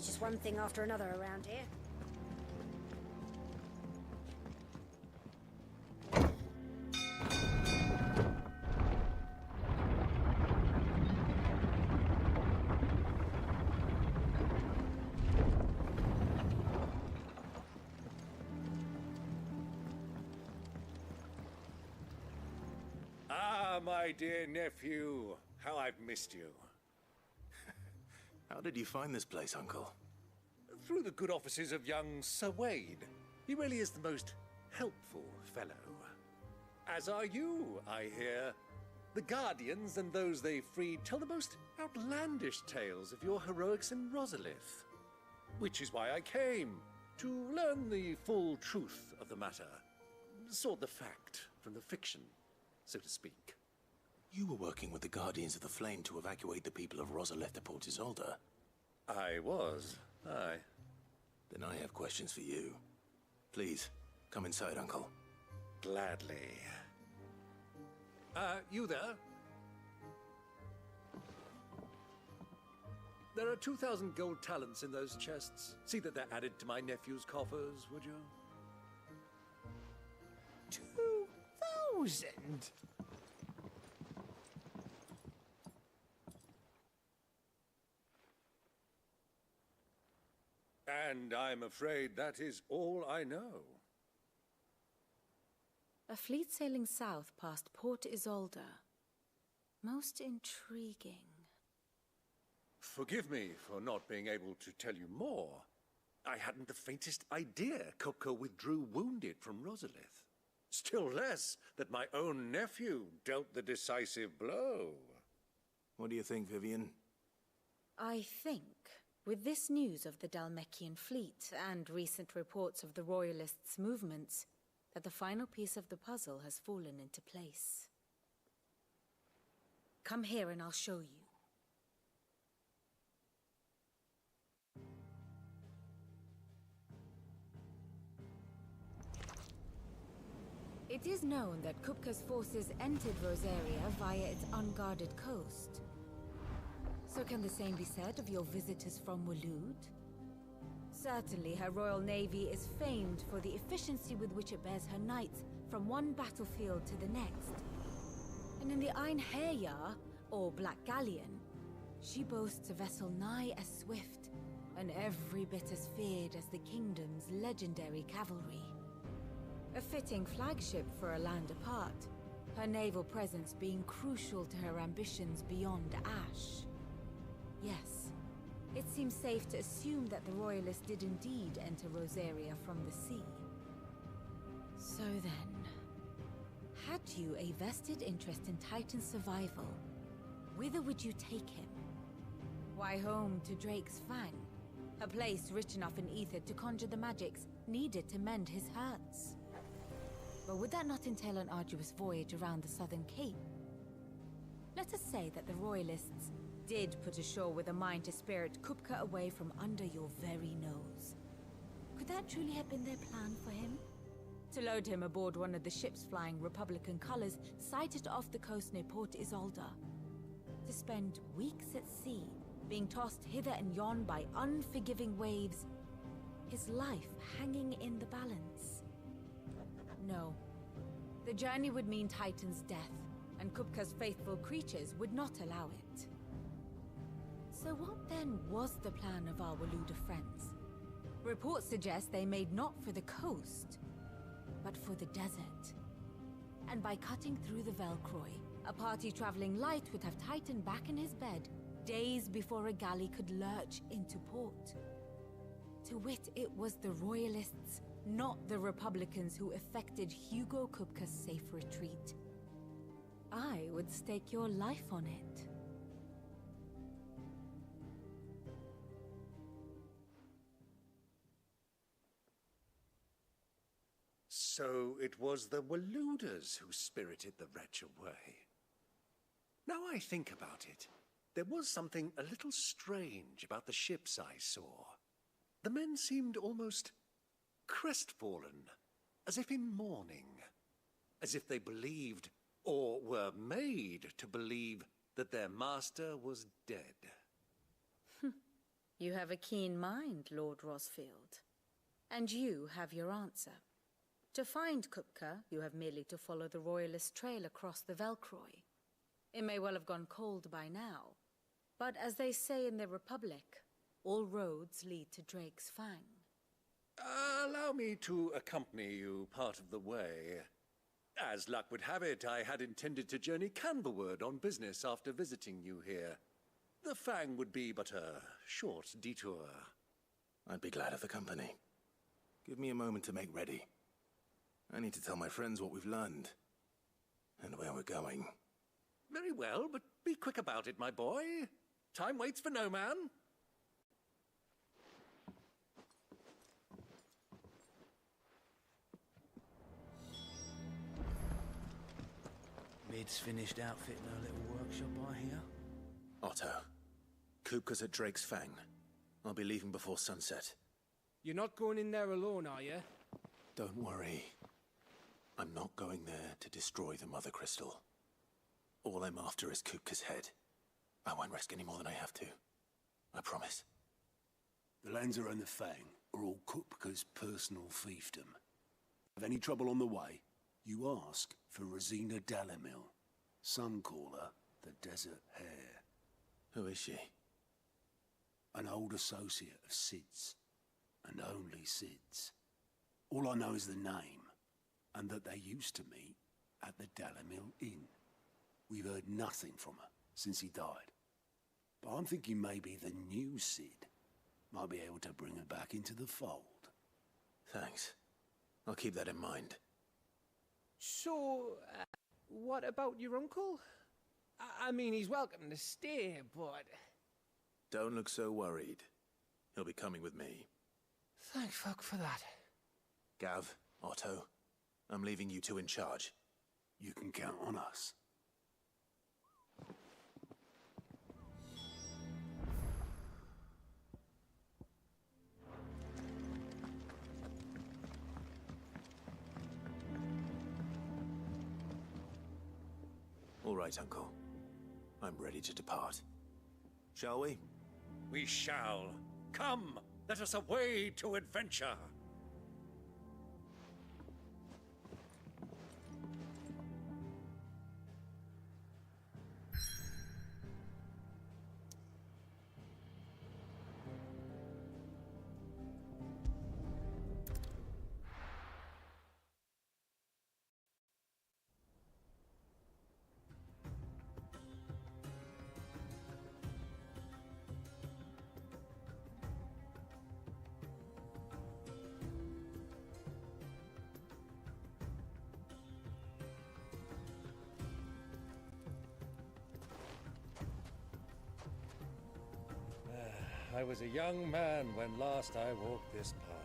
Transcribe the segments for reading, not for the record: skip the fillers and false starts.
It's just one thing after another around here. Ah, my dear nephew. How I've missed you. How did you find this place, Uncle? Through the good offices of young Sir Wade. He really is the most helpful fellow. As are you, I hear. The Guardians and those they freed tell the most outlandish tales of your heroics in Rosalith. Which is why I came, to learn the full truth of the matter. Sort the fact from the fiction, so to speak. You were working with the Guardians of the Flame to evacuate the people of Rosalith to Port Isolde. I was, aye. Then I have questions for you. Please, come inside, Uncle. Gladly. You there? There are 2,000 gold talents in those chests. See that they're added to my nephew's coffers, would you? 2,000? And I'm afraid that is all I know. A fleet sailing south past Port Isolde. Most intriguing. Forgive me for not being able to tell you more. I hadn't the faintest idea Kupka withdrew wounded from Rosalith. Still less that my own nephew dealt the decisive blow. What do you think, Vivian? I think, with this news of the Dhalmekian fleet and recent reports of the Royalists' movements, that the final piece of the puzzle has fallen into place. Come here and I'll show you. It is known that Kupka's forces entered Rosaria via its unguarded coast. So can the same be said of your visitors from Waloed? Certainly her Royal Navy is famed for the efficiency with which it bears her knights from one battlefield to the next. And in the Einherjar, or Black Galleon, she boasts a vessel nigh as swift and every bit as feared as the kingdom's legendary cavalry. A fitting flagship for a land apart, her naval presence being crucial to her ambitions beyond Ash. Yes, it seems safe to assume that the Royalists did indeed enter Rosaria from the sea. So then, had you a vested interest in Titan's survival, whither would you take him? Why, home to Drake's Fang, a place rich enough in ether to conjure the magics needed to mend his hurts. But would that not entail an arduous voyage around the southern cape? Let us say that the Royalists did put ashore with a mind to spirit Kupka away from under your very nose. Could that truly have been their plan for him? To load him aboard one of the ships flying Republican colors sighted off the coast near Port Isolde. To spend weeks at sea, being tossed hither and yon by unforgiving waves, his life hanging in the balance. No. The journey would mean Titan's death, and Kupka's faithful creatures would not allow it. So what then was the plan of our Waluda friends? Reports suggest they made not for the coast, but for the desert. And by cutting through the Velcroy, a party traveling light would have Titan back in his bed days before a galley could lurch into port. To wit, it was the Royalists, not the Republicans, who effected Hugo Kupka's safe retreat. I would stake your life on it. So it was the Waludas who spirited the wretch away. Now I think about it, there was something a little strange about the ships I saw. The men seemed almost crestfallen, as if in mourning, as if they believed, or were made to believe, that their master was dead. You have a keen mind, Lord Rosfield. And you have your answer. To find Kupka, you have merely to follow the Royalist trail across the Velcroy. It may well have gone cold by now, but as they say in the Republic, all roads lead to Drake's Fang. Allow me to accompany you part of the way. As luck would have it, I had intended to journey Canberward on business after visiting you here. The Fang would be but a short detour. I'd be glad of the company. Give me a moment to make ready. I need to tell my friends what we've learned. And where we're going. Very well, but be quick about it, my boy. Time waits for no man. Mid's finished outfitting her little workshop, I hear. Otto. Kupka's at Drake's Fang. I'll be leaving before sunset. You're not going in there alone, are you? Don't worry. I'm not going there to destroy the Mother Crystal. All I'm after is Kupka's head. I won't risk any more than I have to. I promise. The Lancer and the Fang are all Kupka's personal fiefdom. Have any trouble on the way, you ask for Rosina Dalamil. Some call her the Desert Hare. Who is she? An old associate of Sid's. And only Sid's. All I know is the name, and that they used to meet at the Dalamil Inn. We've heard nothing from her since he died. But I'm thinking maybe the new Sid might be able to bring her back into the fold. Thanks. I'll keep that in mind. So, what about your uncle? I mean, he's welcome to stay, but... Don't look so worried. He'll be coming with me. Thank fuck for that. Gav, Otto, I'm leaving you two in charge. You can count on us. All right, Uncle. I'm ready to depart. Shall we? We shall. Come, let us away to adventure. I was a young man when last I walked this path.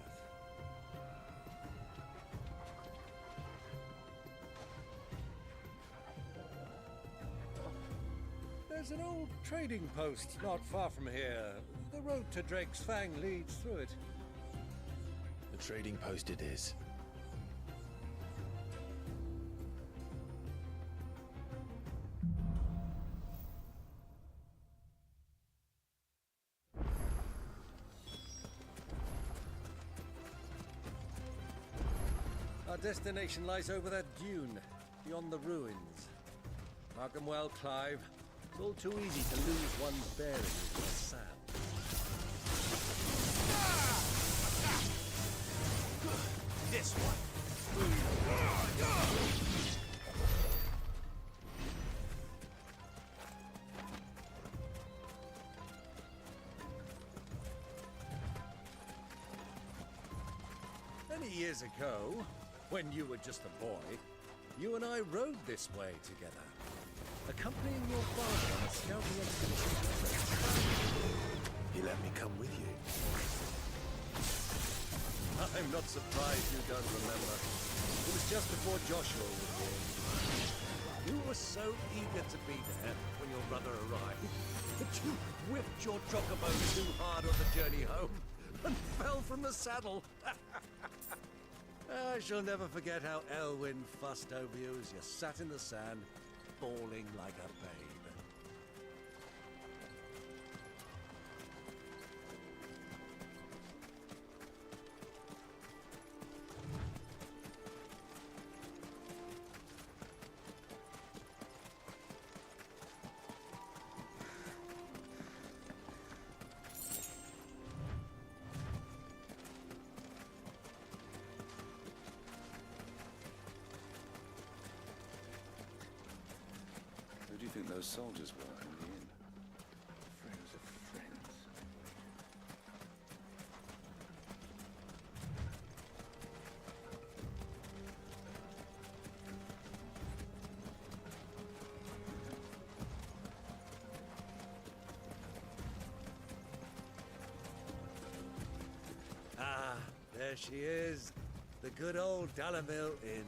There's an old trading post not far from here. The road to Drake's Fang leads through it. The trading post it is. Our destination lies over that dune, beyond the ruins. Mark 'em well, Clive. It's all too easy to lose one's bearings in the sand. This one. Many years ago, when you were just a boy, you and I rode this way together, accompanying your father on a scouting expedition to Drake's Fang. He let me come with you. I'm not surprised you don't remember. It was just before Joshua was born. You were so eager to be there when your brother arrived that you whipped your chocobo too hard on the journey home and fell from the saddle. I shall never forget how Elwyn fussed over you as you sat in the sand, bawling like a babe. those soldiers were in the inn. Friends of friends. Ah, there she is. The good old Dalamil Inn.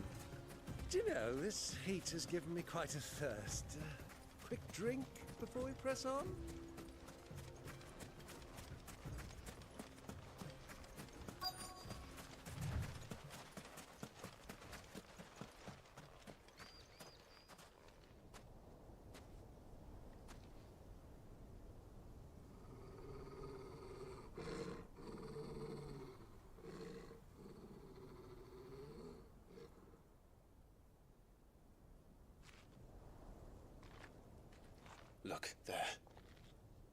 Do you know, this heat has given me quite a thirst. Quick drink before we press on? Look, there.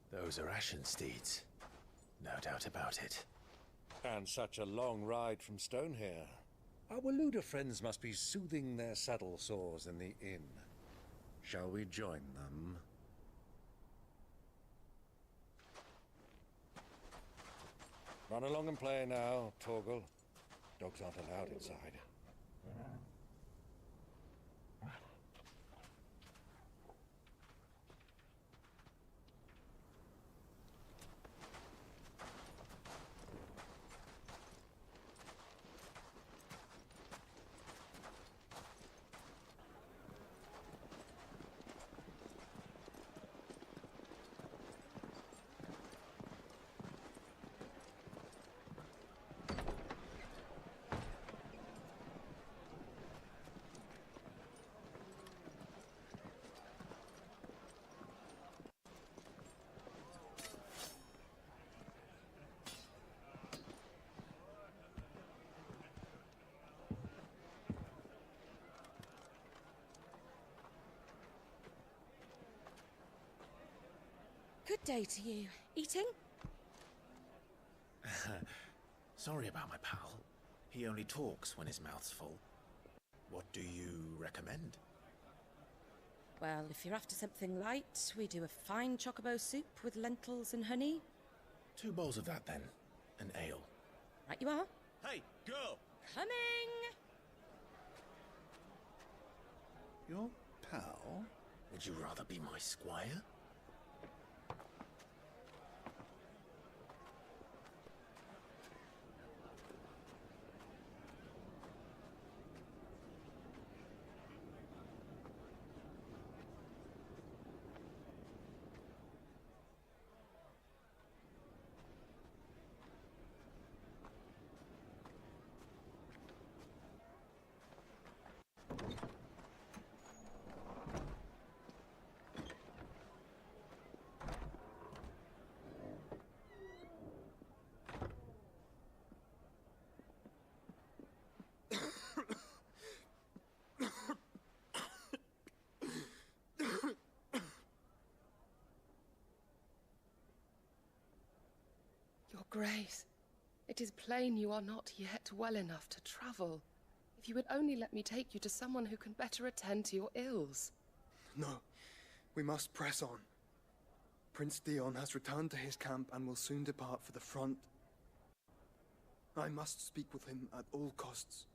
Those are Ashen steeds. No doubt about it. And such a long ride from Stonehair. Our Waluda friends must be soothing their saddle sores in the inn. Shall we join them? Run along and play now, Torgal. Dogs aren't allowed inside. Good day to you. Eating? Sorry about my pal. He only talks when his mouth's full. What do you recommend? Well, if you're after something light, we do a fine chocobo soup with lentils and honey. 2 bowls of that, then. An ale. Right you are. Hey, girl! Coming! Your pal? Would you rather be my squire? Your Grace, it is plain you are not yet well enough to travel. If you would only let me take you to someone who can better attend to your ills. No, we must press on. Prince Dion has returned to his camp and will soon depart for the front. I must speak with him at all costs.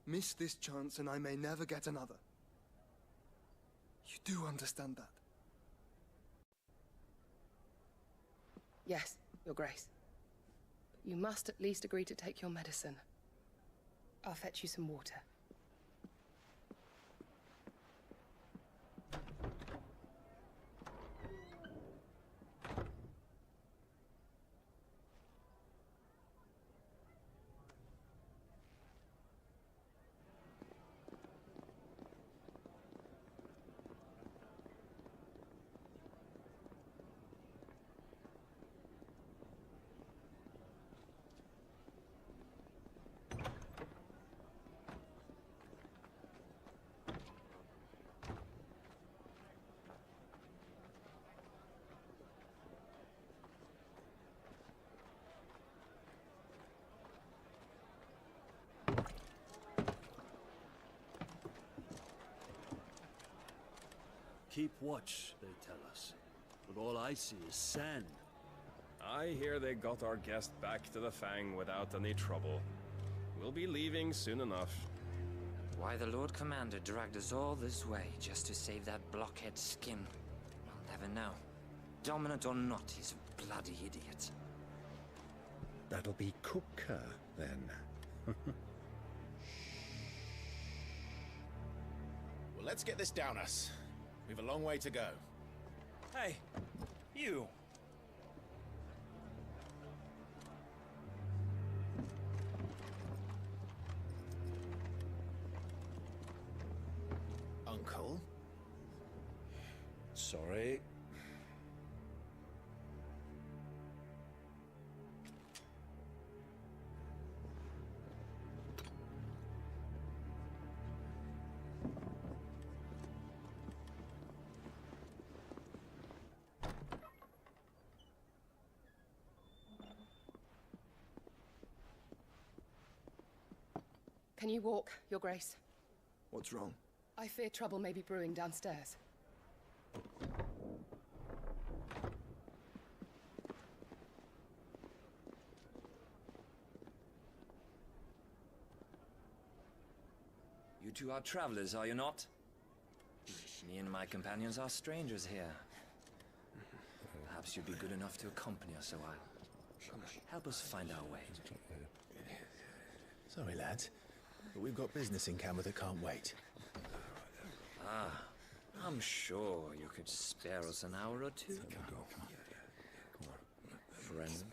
Miss this chance and I may never get another. You do understand that? Yes, Your Grace. But you must at least agree to take your medicine. I'll fetch you some water. keep watch, they tell us. But all I see is sand. I hear they got our guest back to the Fang without any trouble. We'll be leaving soon enough. Why the Lord Commander dragged us all this way just to save that blockhead skin, I'll never know. Dominant or not, he's a bloody idiot. That'll be Kupka, then. Well, let's get this down us. We've a long way to go. Hey, you. Uncle? Sorry. Can you walk, Your Grace? What's wrong? I fear trouble may be brewing downstairs. You two are travelers, are you not? Me and my companions are strangers here. Perhaps you'd be good enough to accompany us a while. Help us find our way. Sorry, lads, but we've got business in camera that can't wait. Ah, I'm sure you could spare us an hour or two. Friend.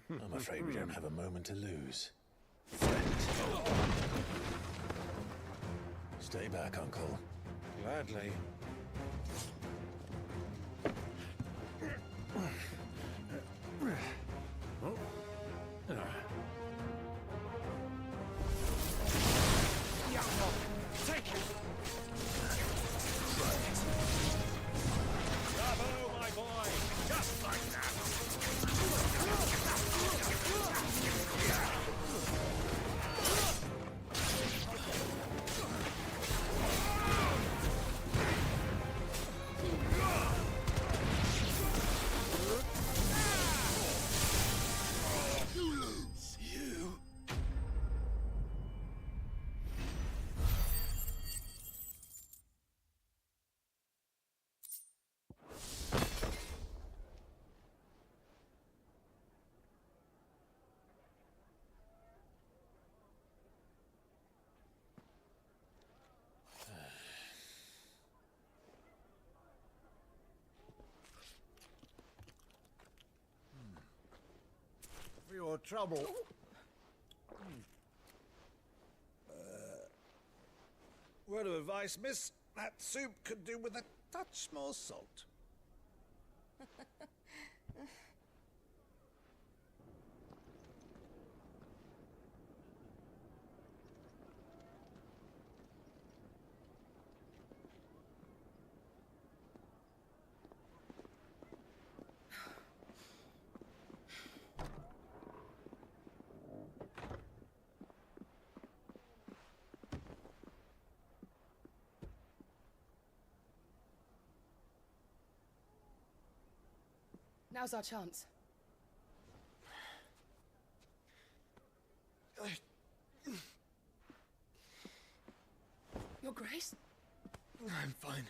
I'm afraid we don't have a moment to lose. Stay back, Uncle. Gladly. Take it! Bravo, my boy! Just like that! For your trouble. Word of advice, miss. That soup could do with a touch more salt. Now's our chance. Your Grace? I'm fine.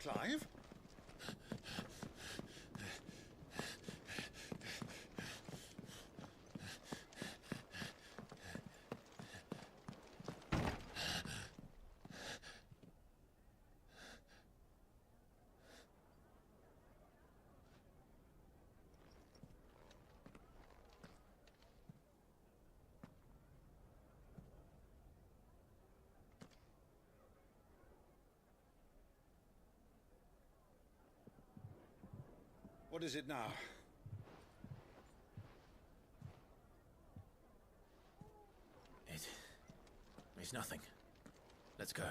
Clive? What is it now? It's nothing. Let's go.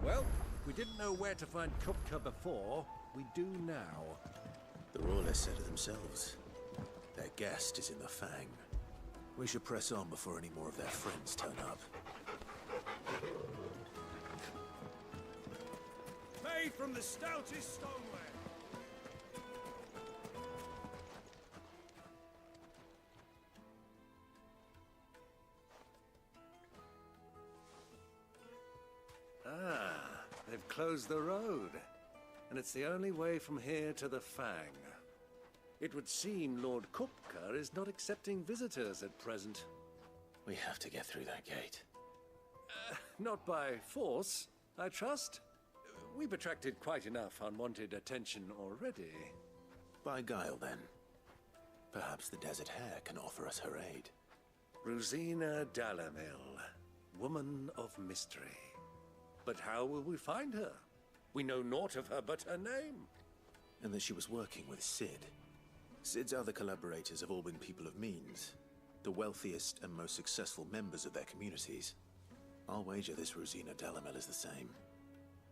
Well, we didn't know where to find Kupka before. We do now. The Rawlers said it themselves. Their guest is in the Fang. We should press on before any more of their friends turn up. Made from the stoutest stoneware. Ah, they've closed the road. And it's the only way from here to the Fang. It would seem Lord Kupka is not accepting visitors at present. We have to get through that gate. Not by force, I trust. We've attracted quite enough unwanted attention already. By guile, then. Perhaps the Desert Hare can offer us her aid. Rosina Dalamil, woman of mystery. But how will we find her? We know naught of her but her name. And that she was working with Sid. Sid's other collaborators have all been people of means. The wealthiest and most successful members of their communities. I'll wager this Rosina Dalamil is the same.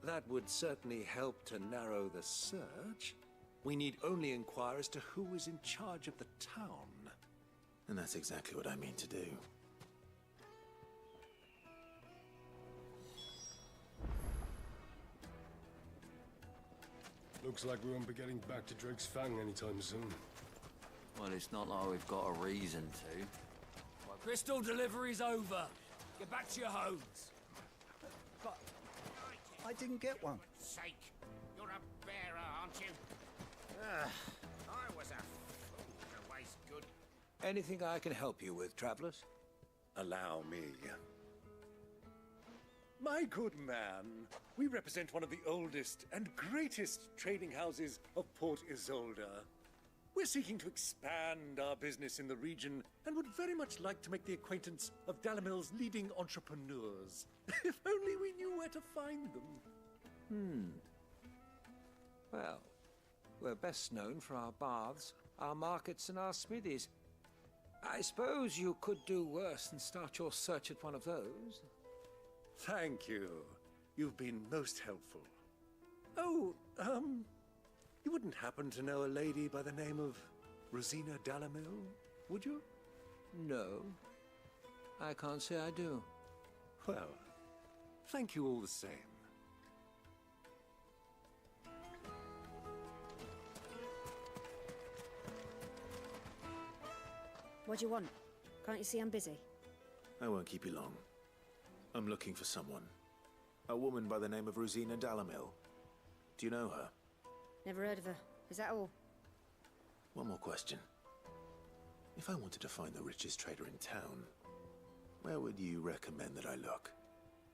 That would certainly help to narrow the search. We need only inquire as to who is in charge of the town. And that's exactly what I mean to do. Looks like we won't be getting back to Drake's Fang anytime soon. Well, it's not like we've got a reason to. Well, crystal delivery's over. Get back to your homes. But I didn't get one. Sake, you're a bearer, aren't you? I was a fool to waste good. Anything I can help you with, travelers? Allow me. My good man, we represent one of the oldest and greatest trading houses of Port Isolde. We're seeking to expand our business in the region and would very much like to make the acquaintance of Dalamil's leading entrepreneurs. If only we knew where to find them. Well, we're best known for our baths, our markets, and our smithies. I suppose you could do worse than start your search at one of those. Thank you. You've been most helpful. Oh, you wouldn't happen to know a lady by the name of Rosina Dalamil, would you? No. I can't say I do. Well, thank you all the same. What do you want? Can't you see I'm busy? I won't keep you long. I'm looking for someone. A woman by the name of Rosina Dalamil. Do you know her? Never heard of her. Is that all? One more question. If I wanted to find the richest trader in town, where would you recommend that I look?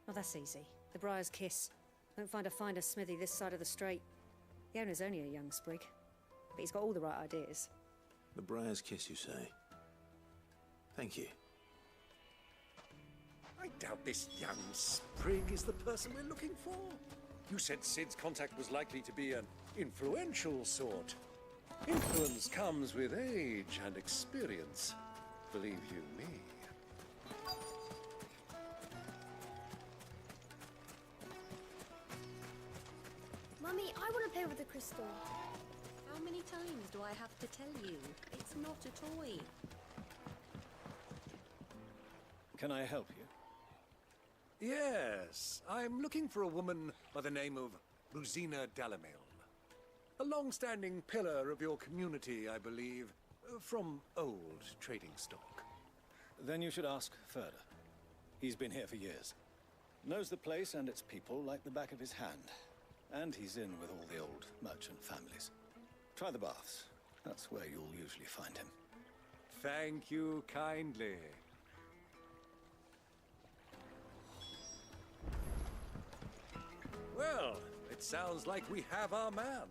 Oh, that's easy. The Briar's Kiss. Won't find a finer smithy this side of the strait. The owner's only a young sprig, but he's got all the right ideas. The Briar's Kiss, you say? Thank you. I doubt this young sprig is the person we're looking for. You said Sid's contact was likely to be an influential sort. Influence comes with age and experience, believe you me. Mummy, I want to play with the crystal. How many times do I have to tell you? It's not a toy. Can I help you? Yes, I'm looking for a woman by the name of Rosina Dalamil. A long-standing pillar of your community, I believe, from old trading stock. Then you should ask Ferda. He's been here for years. Knows the place and its people like the back of his hand. And he's in with all the old merchant families. Try the baths. That's where you'll usually find him. Thank you kindly. Well, it sounds like we have our man.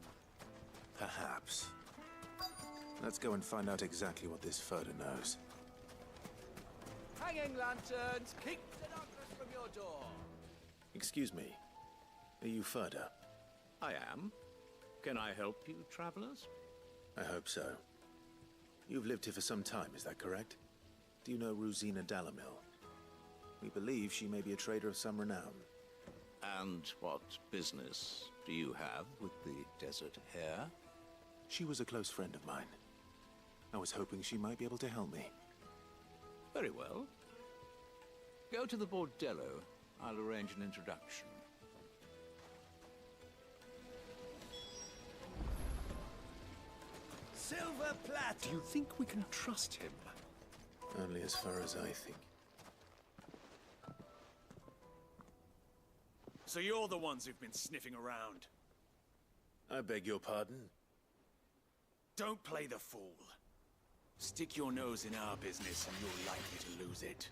Perhaps. Let's go and find out exactly what this Ferda knows. Hanging lanterns, keep the darkness from your door. Excuse me. Are you Ferda? I am. Can I help you, travelers? I hope so. You've lived here for some time, is that correct? Do you know Rosina Dalamil? We believe she may be a trader of some renown. And what business do you have with the desert hare? She was a close friend of mine. I was hoping she might be able to help me. Very well. Go to the bordello. I'll arrange an introduction. Silver plat! Do you think we can trust him? Only as far as I think. So you're the ones who've been sniffing around. I beg your pardon? Don't play the fool. Stick your nose in our business and you're likely to lose it.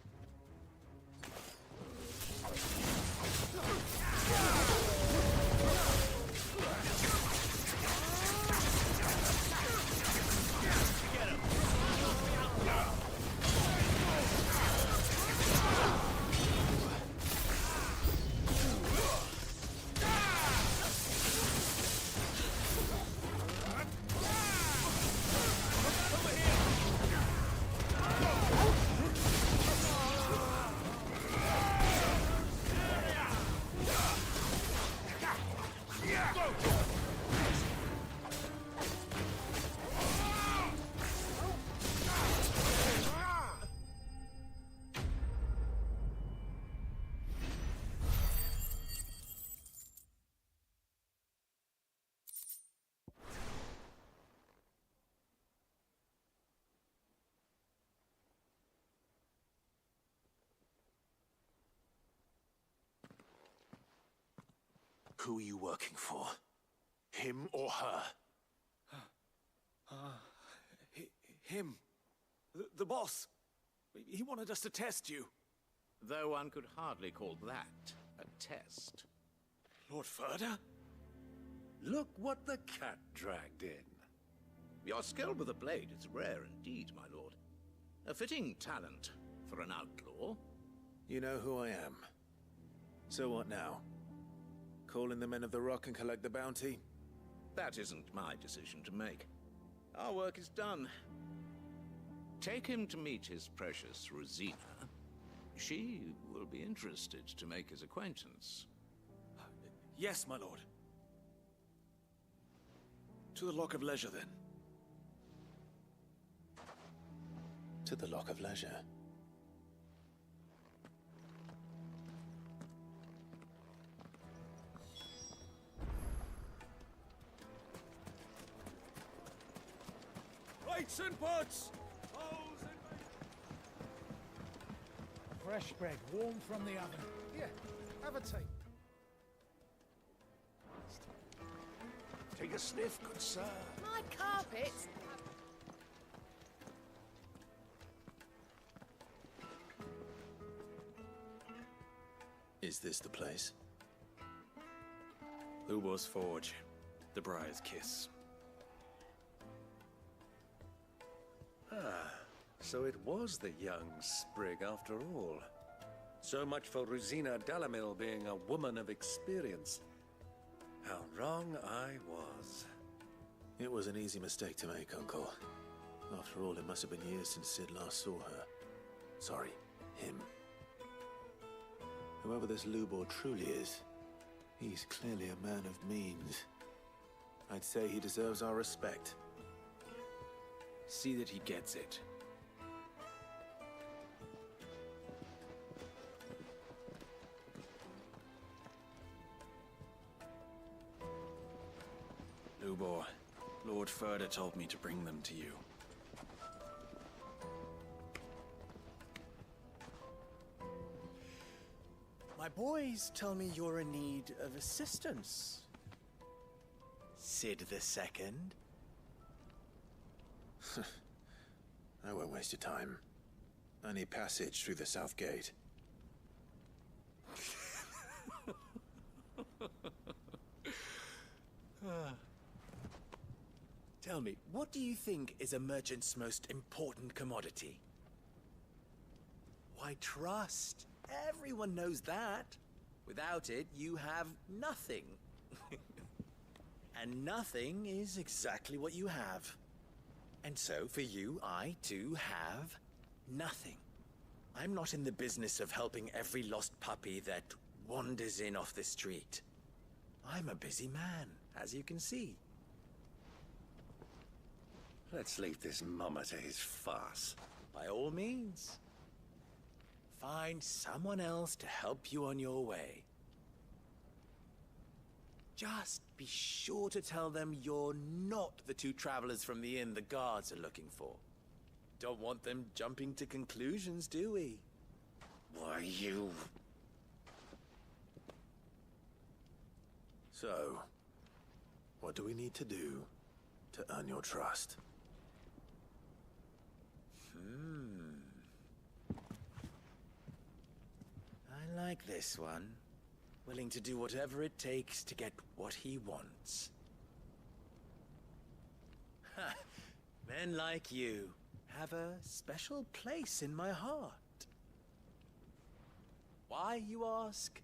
Who are you working for? Him or her? Him. The boss. He wanted us to test you. Though one could hardly call that a test. Lord Ferda? Look what the cat dragged in. Your skill with the blade is rare indeed, my lord. A fitting talent for an outlaw. You know who I am. So what now? Call in the men of the Rock and collect the bounty? That isn't my decision to make. Our work is done. Take him to meet his precious Rosina. She will be interested to make his acquaintance. Yes, my lord. To the Lock of Leisure, then. To the Lock of Leisure. Plates and pots! Fresh bread, warm from the oven. Here, have a take. Take a sniff, good sir. My carpet! Is this the place? Lubo's Forge. The Briar's Kiss. So it was the young sprig after all. So much for Rosina Dalamil being a woman of experience. How wrong I was. It was an easy mistake to make, Uncle. After all, it must have been years since Sid last saw her. Sorry, him. Whoever this Lubor truly is, he's clearly a man of means. I'd say he deserves our respect. See that he gets it. Lubor, Lord Furder told me to bring them to you. My boys tell me you're in need of assistance. Sid the Second? I won't waste your time. I need passage through the south gate. Tell me, what do you think is a merchant's most important commodity? Why, trust. Everyone knows that. Without it, you have nothing. And nothing is exactly what you have. And so, for you, I, too, have nothing. I'm not in the business of helping every lost puppy that wanders in off the street. I'm a busy man, as you can see. Let's leave this mummer to his farce. By all means. Find someone else to help you on your way. Just be sure to tell them you're not the two travelers from the inn the guards are looking for. Don't want them jumping to conclusions, do we? Why, you... So, what do we need to do to earn your trust? I like this one. Willing to do whatever it takes to get what he wants. Ha! Men like you have a special place in my heart. Why, you ask?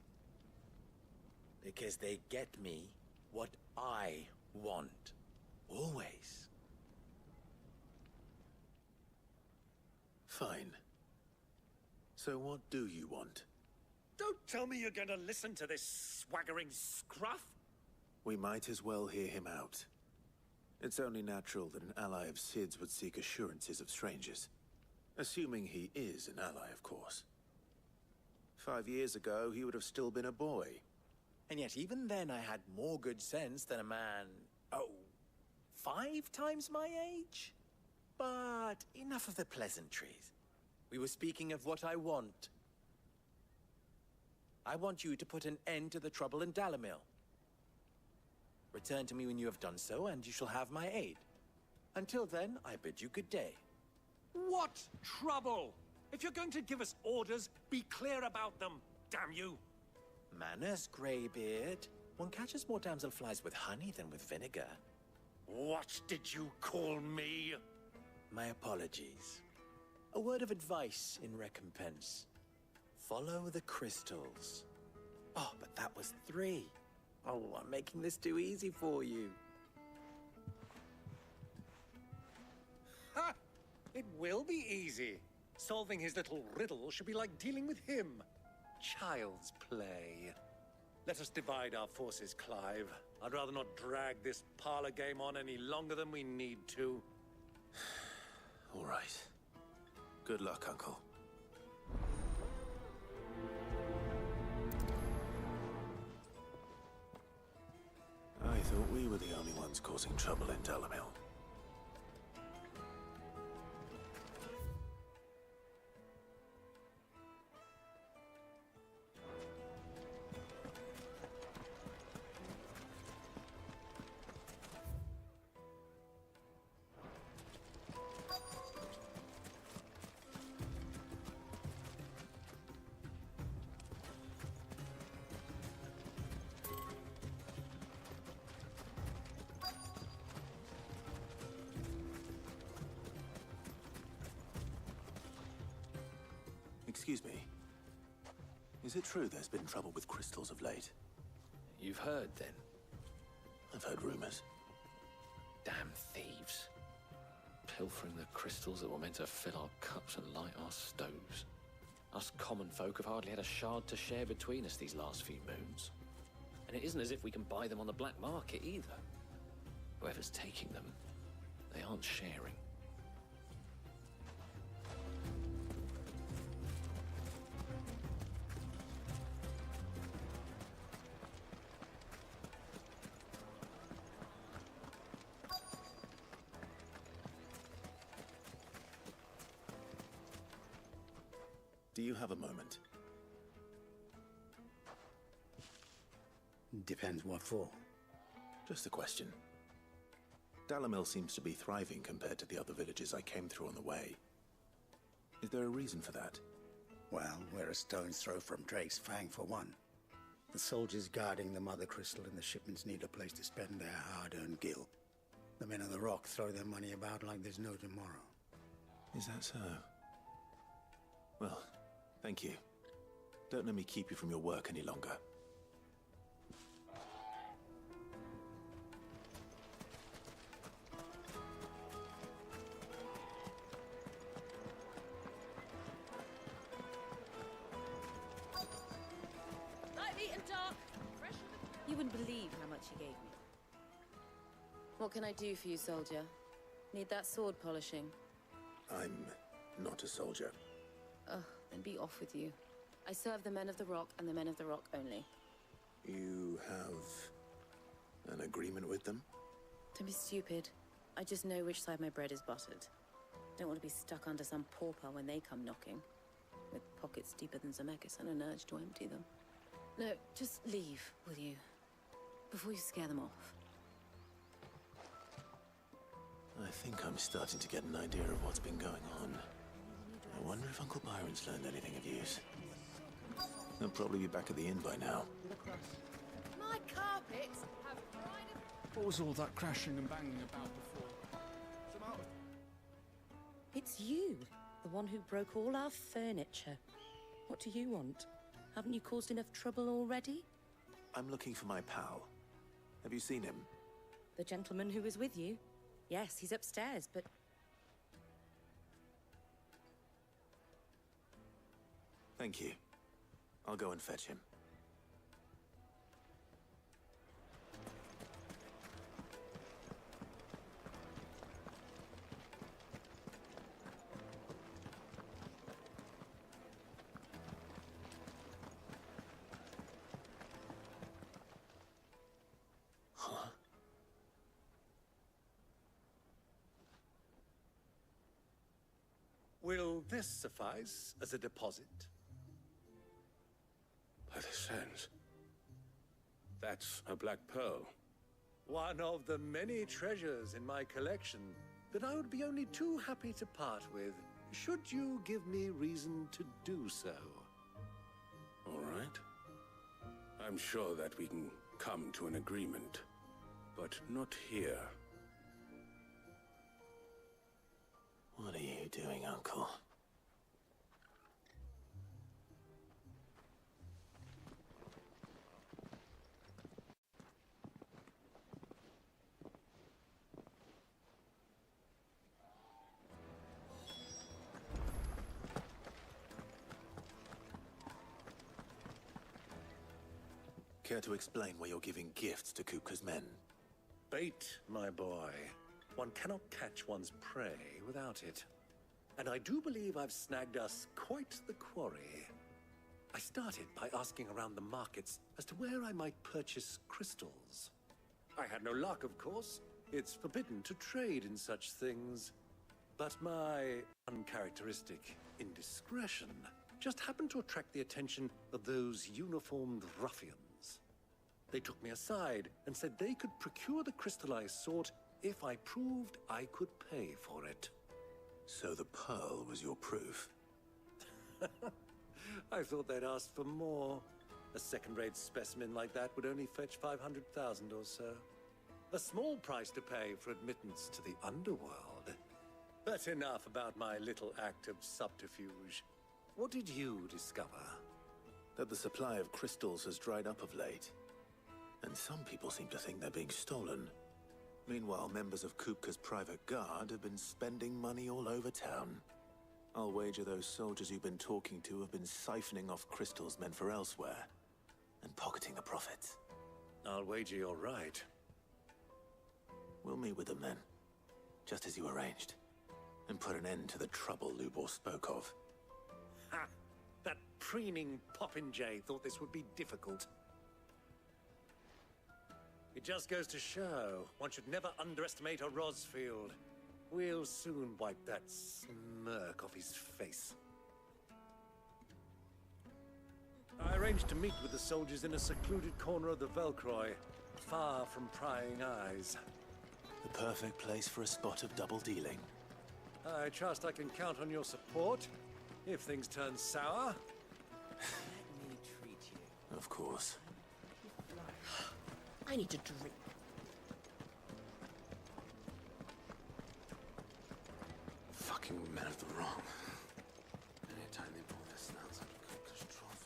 Because they get me what I want. Always. Fine. So what do you want? Don't tell me you're going to listen to this swaggering scruff! We might as well hear him out. It's only natural that an ally of Sid's would seek assurances of strangers. Assuming he is an ally, of course. 5 years ago, he would have still been a boy. And yet even then I had more good sense than a man, 5 times my age? But enough of the pleasantries. We were speaking of what I want. I want you to put an end to the trouble in Dalamil. Return to me when you have done so, and you shall have my aid. Until then, I bid you good day. What trouble? If you're going to give us orders, be clear about them, damn you! Manners, Greybeard. One catches more damselflies with honey than with vinegar. What did you call me? My apologies. A word of advice in recompense. Follow the crystals. Oh, but that was 3. Oh, I'm making this too easy for you. Ha! It will be easy. Solving his little riddle should be like dealing with him. Child's play. Let us divide our forces, Clive. I'd rather not drag this parlor game on any longer than we need to. All right. Good luck, Uncle. I thought we were the only ones causing trouble in Dalamil. Excuse me. Is it true there's been trouble with crystals of late? You've heard, then? I've heard rumors. Damn thieves. Pilfering the crystals that were meant to fill our cups and light our stoves. Us common folk have hardly had a shard to share between us these last few moons. And it isn't as if we can buy them on the black market either. Whoever's taking them, they aren't sharing. Do you have a moment? Depends what for. Just a question. Dalamil seems to be thriving compared to the other villages I came through on the way. Is there a reason for that? Well, we're a stone's throw from Drake's Fang for one. The soldiers guarding the Mother Crystal and the shipments need a place to spend their hard-earned gil. The men of the Rock throw their money about like there's no tomorrow. Is that so? Well, thank you. Don't let me keep you from your work any longer. Lightly and dark. You wouldn't believe how much he gave me. What can I do for you, soldier? Need that sword polishing? I'm not a soldier. Ugh, then be off with you. I serve the men of the Rock and the men of the Rock only. You have an agreement with them? Don't be stupid. I just know which side my bread is buttered. Don't want to be stuck under some pauper when they come knocking. With pockets deeper than Zemeckis and an urge to empty them. No, just leave, will you? Before you scare them off. I think I'm starting to get an idea of what's been going on. I wonder if Uncle Byron's learned anything of use. He'll probably be back at the inn by now. My carpets have dried. What was all that crashing and banging about before? It's you, the one who broke all our furniture. What do you want? Haven't you caused enough trouble already? I'm looking for my pal. Have you seen him? The gentleman who was with you? Yes, he's upstairs, but... Thank you. I'll go and fetch him. Will this suffice as a deposit? By the sands. That's a black pearl. One of the many treasures in my collection that I would be only too happy to part with, should you give me reason to do so. All right. I'm sure that we can come to an agreement, but not here. What are you doing, Uncle? Care to explain why you're giving gifts to Kupka's men? Bait, my boy. One cannot catch one's prey without it. And I do believe I've snagged us quite the quarry. I started by asking around the markets as to where I might purchase crystals. I had no luck, of course. It's forbidden to trade in such things. But my uncharacteristic indiscretion just happened to attract the attention of those uniformed ruffians. They took me aside and said they could procure the crystal I sought if I proved I could pay for it. So the pearl was your proof? I thought they'd asked for more. A second-rate specimen like that would only fetch 500,000 or so. A small price to pay for admittance to the underworld. But enough about my little act of subterfuge. What did you discover? That the supply of crystals has dried up of late. And some people seem to think they're being stolen. Meanwhile, members of Kupka's private guard have been spending money all over town. I'll wager those soldiers you've been talking to have been siphoning off crystals meant for elsewhere, and pocketing the profits. I'll wager you're right. We'll meet with them then, just as you arranged, and put an end to the trouble Lubor spoke of. Ha! That preening popinjay thought this would be difficult. It just goes to show, one should never underestimate a Rosfield. We'll soon wipe that smirk off his face. I arranged to meet with the soldiers in a secluded corner of the Velcroy, far from prying eyes. The perfect place for a spot of double dealing. I trust I can count on your support, if things turn sour. Let me treat you. Of course. I need to drink. Fucking men of the wrong. Anytime they pull their snouts out of Kupka's trough.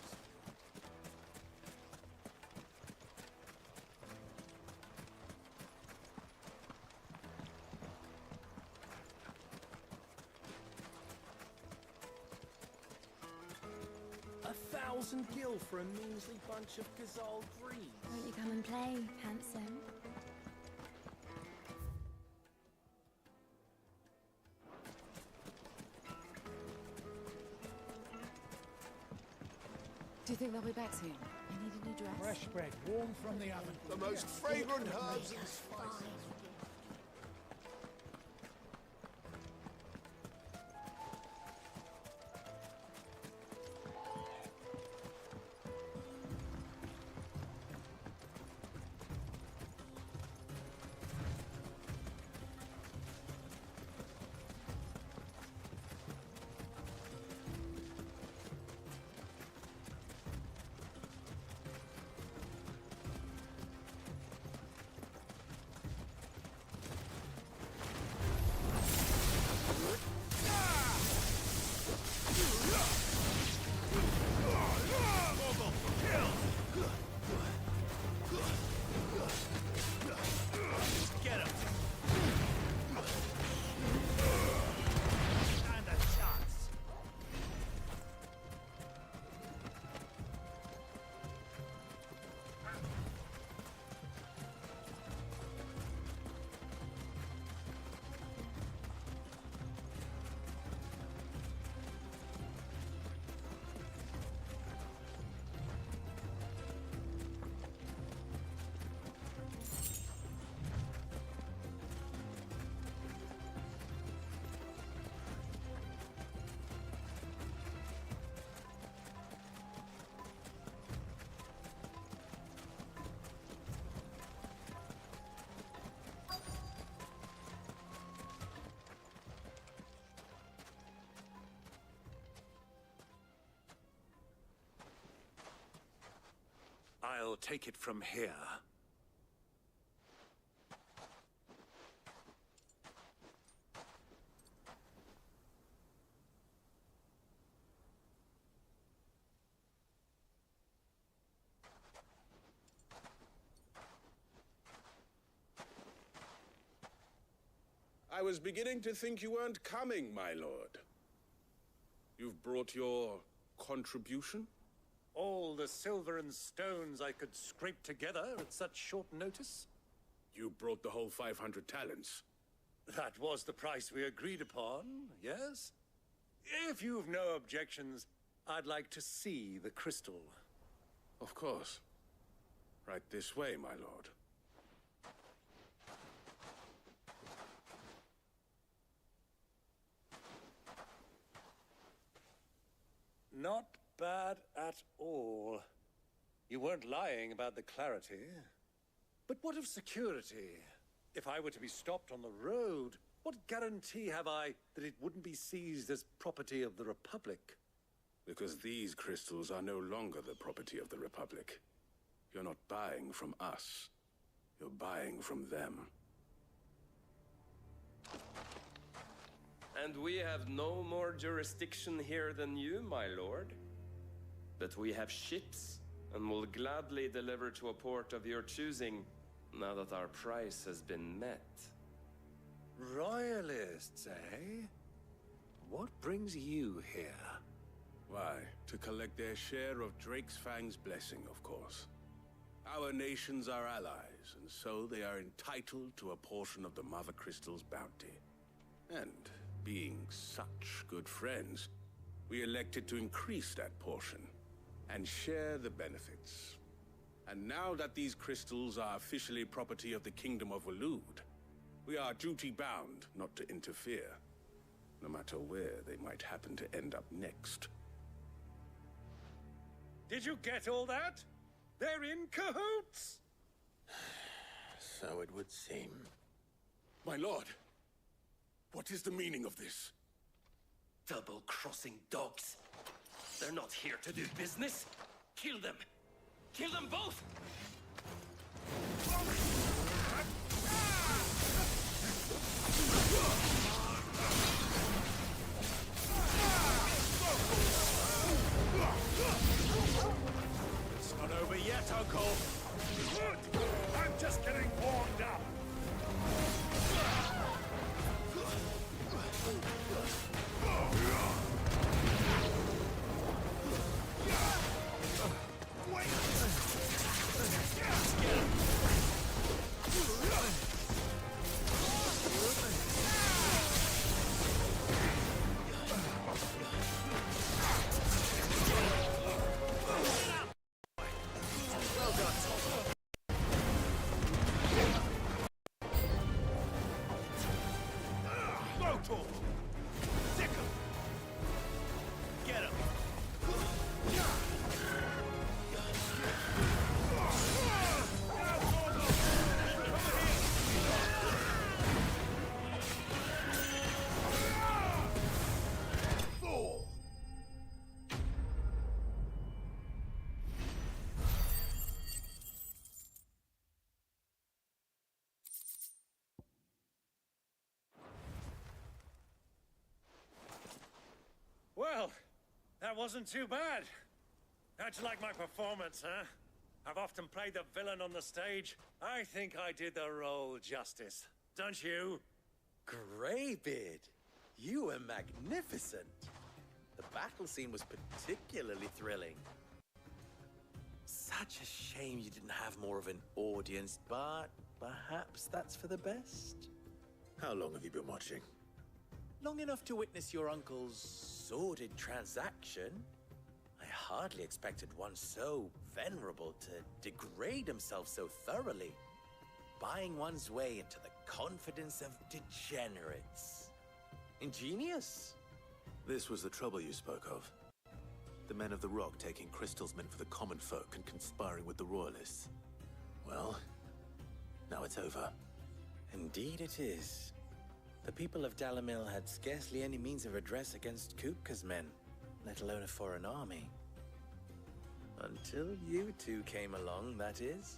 1,000 gil for a measly bunch of Gazal greaves. Won't you come and play, handsome? Do you think they'll be back soon? I need a new dress. Fresh bread, warm from the oven. The most fragrant herbs and spices. I'll take it from here. I was beginning to think you weren't coming, my lord. You've brought your contribution? All the silver and stones I could scrape together at such short notice? You brought the whole 500 talents. That was the price we agreed upon, yes? If you've no objections, I'd like to see the crystal. Of course. Right this way, my lord. Not bad at all. You weren't lying about the clarity. But what of security? If I were to be stopped on the road, what guarantee have I that it wouldn't be seized as property of the Republic? Because these crystals are no longer the property of the Republic. You're not buying from us. You're buying from them. And we have no more jurisdiction here than you, my lord. But we have ships and will gladly deliver to a port of your choosing, now that our price has been met. Royalists, eh? What brings you here? Why, to collect their share of Drake's Fang's blessing, of course. Our nations are allies, and so they are entitled to a portion of the Mother Crystal's bounty. And, being such good friends, we elected to increase that portion and share the benefits. And now that these crystals are officially property of the Kingdom of Waloed, we are duty-bound not to interfere, no matter where they might happen to end up next. Did you get all that? They're in cahoots! So it would seem. My lord, what is the meaning of this? Double-crossing dogs. They're not here to do business. Kill them. Kill them both! It's not over yet, Uncle. Good. I'm just getting warmed up. Well, that wasn't too bad. How'd you like my performance, huh? I've often played the villain on the stage. I think I did the role justice. Don't you? Greybeard, you were magnificent. The battle scene was particularly thrilling. Such a shame you didn't have more of an audience, but perhaps that's for the best. How long have you been watching? Long enough to witness your uncle's sordid transaction. I hardly expected one so venerable to degrade himself so thoroughly, buying one's way into the confidence of degenerates. Ingenious. This was the trouble you spoke of. The men of the Rock taking crystals meant for the common folk and conspiring with the Royalists. Well, now it's over. Indeed it is. The people of Dalamil had scarcely any means of redress against Kupka's men, let alone a foreign army. Until you two came along, that is.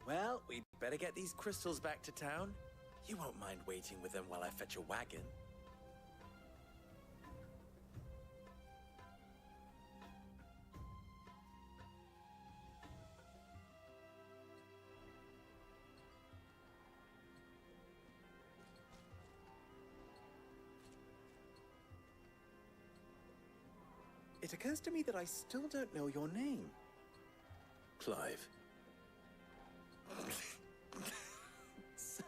Well, we'd better get these crystals back to town. You won't mind waiting with them while I fetch a wagon. It occurs to me that I still don't know your name. Clive. So,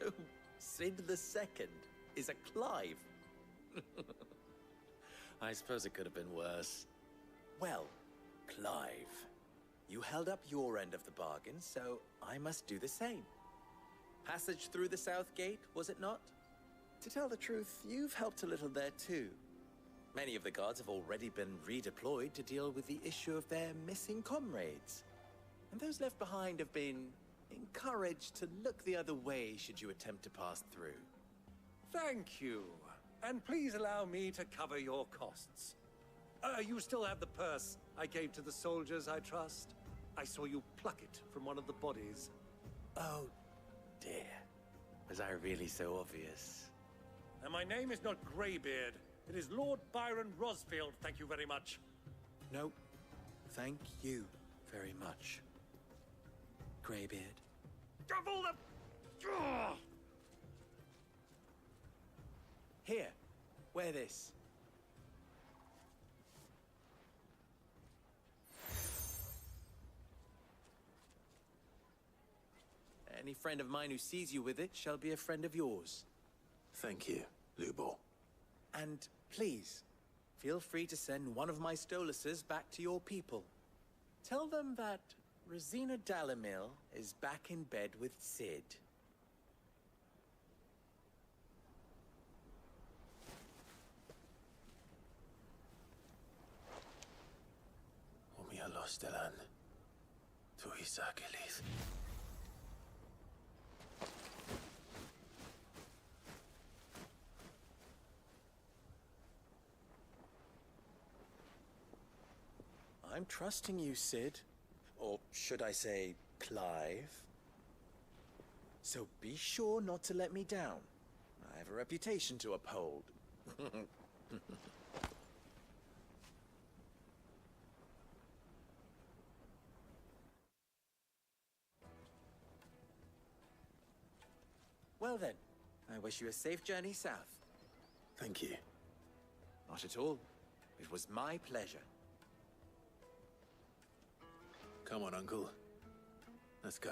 Sid the Second is a Clive. I suppose it could have been worse. Well, Clive, you held up your end of the bargain, so I must do the same. Passage through the South Gate, was it not? To tell the truth, you've helped a little there too. Many of the guards have already been redeployed to deal with the issue of their missing comrades. And those left behind have been encouraged to look the other way should you attempt to pass through. Thank you. And please allow me to cover your costs. You still have the purse I gave to the soldiers, I trust? I saw you pluck it from one of the bodies. Oh, dear. Was I really so obvious? And my name is not Greybeard. It is Lord Byron Rosfield, thank you very much. No, thank you very much, Greybeard. Of all the... Ugh! Here, wear this. Any friend of mine who sees you with it shall be a friend of yours. Thank you, Lubor. And please, feel free to send one of my Stoluses back to your people. Tell them that Rosina Dalamil is back in bed with Sid. Umia Lostelan. Tuisa Kelith. I'm trusting you, Sid. Or should I say, Clive? So be sure not to let me down. I have a reputation to uphold. Well then, I wish you a safe journey south. Thank you. Not at all. It was my pleasure. Come on, Uncle. Let's go.